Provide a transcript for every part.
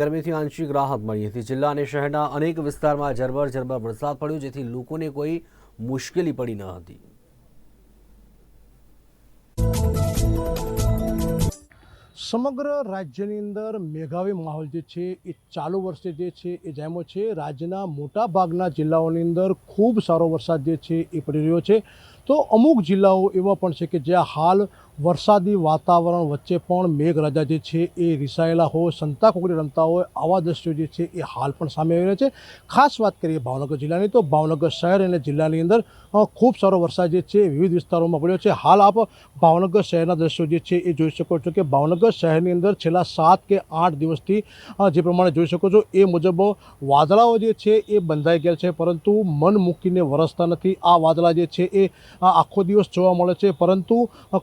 ગરમીથી આંશિક રાહત મળી હતી। જિલ્લા અને શહેરના અનેક વિસ્તારમાં ઝરમર વરસાદ પડ્યો, જેથી લોકોને કોઈ મુશ્કેલી પડી ન હતી। સમગ્ર રાજ્યની અંદર મેઘાવી માહોલ જે છે એ ચાલુ વર્ષે જે છે એ જામ્યો છે। રાજ્યના મોટા ભાગના જિલ્લાઓની અંદર ખૂબ સારો વરસાદ જે છે એ પડી રહ્યો છે। તો અમુક જિલ્લાઓ એવા પણ છે કે જ્યાં હાલ વરસાદી વાતાવરણ વચ્ચે પણ મેઘરાજા જે છે એ રિસાયેલા હોય, સંતાકુકડી રમતા હોય, આવા દ્રશ્યો જે છે એ હાલ પણ સામે આવી રહ્યા છે। ખાસ વાત કરીએ ભાવનગર જિલ્લાની, તો ભાવનગર શહેર અને જિલ્લાની અંદર ખૂબ સારો વરસાદ જે છે વિવિધ વિસ્તારોમાં પડ્યો છે। હાલ આપ ભાવનગર શહેરના દ્રશ્યો જે છે એ જોઈ શકો છો કે ભાવનગર શહેરની અંદર છેલ્લા 7 કે 8 દિવસથી જે પ્રમાણે જોઈ શકો છો એ મુજબ વાદળાઓ જે છે એ બંધાઈ ગયા છે, પરંતુ મન મૂકીને વરસતા નથી। આ વાદળા જે છે એ આખો દિવસ જોવા મળે છે, પરંતુ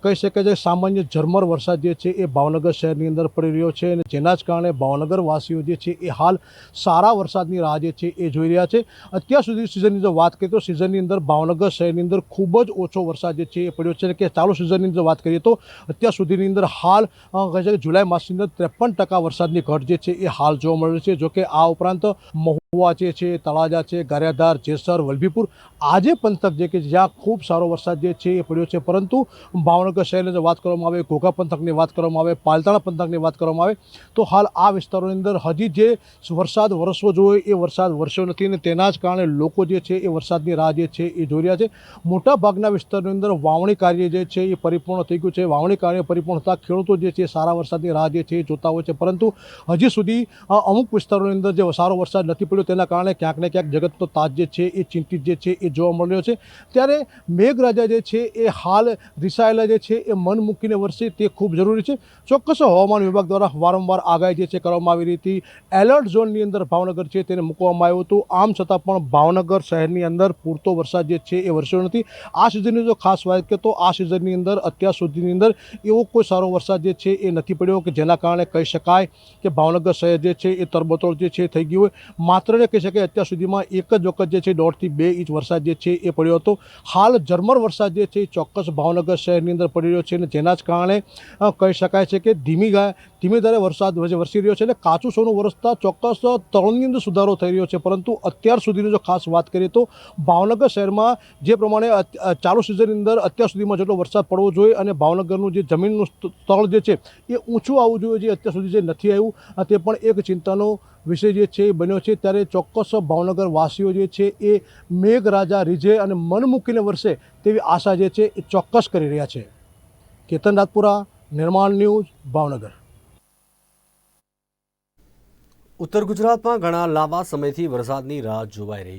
કહી શકાય છે સામાન્ય ઝરમર વરસાદ જે છે એ ભાવનગર શહેરની અંદર પડી રહ્યો છે, અને જેના જ કારણે ભાવનગર વાસીઓ જે છે એ હાલ સારા વરસાદની રાહ જે છે એ જોઈ રહ્યા છે। અત્યાર સુધી સિઝનની જો વાત કરીએ તો સિઝનની અંદર ભાવનગર શહેરની અંદર ખૂબ જ ઓછો વરસાદ જે છે એ પડ્યો છે, કે ચાલુ સિઝનની અંદર વાત કરીએ તો અત્યાર સુધીની અંદર હાલ કહે છે કે જુલાઈ માસની અંદર 53% વરસાદની ઘટ જે છે એ હાલ જોવા મળે છે। જોકે આ ઉપરાંત મહુવા જે છે, તળાજા છે, ગારિયાધાર, જેસર, વલભીપુર આજે પંથક જે કે જ્યાં ખૂબ સારો વરસાદ જે છે એ પડ્યો છે, પરંતુ ભાવનગર શહેરની જો વાત કરવામાં આવે, ઘોઘા પંથકની વાત કરવામાં આવે, પાલતાણા પંથકની વાત કરવામાં આવે તો હાલ આ વિસ્તારોની અંદર હજી જે વરસાદ વરસવો જોઈએ એ વરસાદ વરસ્યો નથી, અને તેના જ કારણે લોકો જે છે એ વરસાદની રાહ જે છે એ જોઈ રહ્યા છે। મોટા ભાગના વિસ્તારોની અંદર વાવણી કાર્ય જે છે એ પરિપૂર્ણ થઈ ગયું છે। વાવણી કાર્ય પરિપૂર્ણ થતાં ખેડૂતો જે છે સારા વરસાદની રાહ જે છે એ જોતા હોય છે, પરંતુ હજી સુધી અમુક વિસ્તારોની અંદર જે સારો વરસાદ નથી પડ્યો, તેના કારણે ક્યાંક ને ક્યાંક જગતનો તાજ જે છે એ ચિંતિત જે છે એ જોવા મળી રહ્યો છે। ત્યારે મેઘરાજા જે છે એ હાલ રિસાયેલા જે છે એ મન મૂકીને વરસે તે ખૂબ જરૂરી છે। ચોક્કસ હવામાન વિભાગ દ્વારા વારંવાર આગાહી જે છે કરવામાં આવી રહી હતી। એલર્ટ ઝોનની અંદર ભાવનગર છે તેને મૂકવામાં આવ્યું હતું, આમ છતાં પણ ભાવનગર શહેરની અંદર પૂરતો વરસાદ જે છે એ વરસ્યો નથી। આ સિઝનની જો ખાસ વાત કરીએ તો આ સિઝનની અંદર અત્યાર સુધીની અંદર એવો કોઈ સારો વરસાદ જે છે એ નથી પડ્યો કે જેના કારણે કહી શકાય કે ભાવનગર શહેર જે છે એ તરબતોડ જે છે થઈ ગયું હોય। માત્ર ને કહી શકાય અત્યાર સુધીમાં એક જ વખત જે છે 1.5 થી 2 ઇંચ વરસાદ જે છે એ પડ્યો હતો। હાલ ઝરમર વરસાદ જે છે એ ચોક્કસ ભાવનગર શહેરની અંદર પડી રહ્યો છે, અને જેના જ કારણે કહી શકાય છે કે ધીમી ધારે વરસાદ વરસી રહ્યો છે, અને કાચું સોનું વરસતા ચોક્કસ તળની અંદર સુધારો થઈ રહ્યો છે। પરંતુ અત્યાર સુધીની જો ખાસ વાત કરીએ તો ભાવનગર શહેરમાં જે પ્રમાણે ચાલુ સિઝનની અંદર અત્યાર સુધીમાં જેટલો વરસાદ પડવો જોઈએ અને ભાવનગરનું જે જમીનનું તળ જે છે એ ઊંચું આવવું જોઈએ, જે અત્યાર સુધી જે નથી આવ્યું, તે પણ એક ચિંતાનો વિષય જે છે એ બન્યો છે। ત્યારે ચોક્કસ ભાવનગર વાસીઓ જે છે એ મેઘરાજા રીઝે અને મન મૂકીને વરસે તેવી આશા જે છે એ ચોક્કસ કરી રહ્યા છે। કેતન રાજપુરા, નિર્માણ ન્યૂઝ, ભાવનગર। ઉત્તર ગુજરાતમાં ઘણા લાંબા સમયથી વરસાદની રાહ જોવાઈ રહી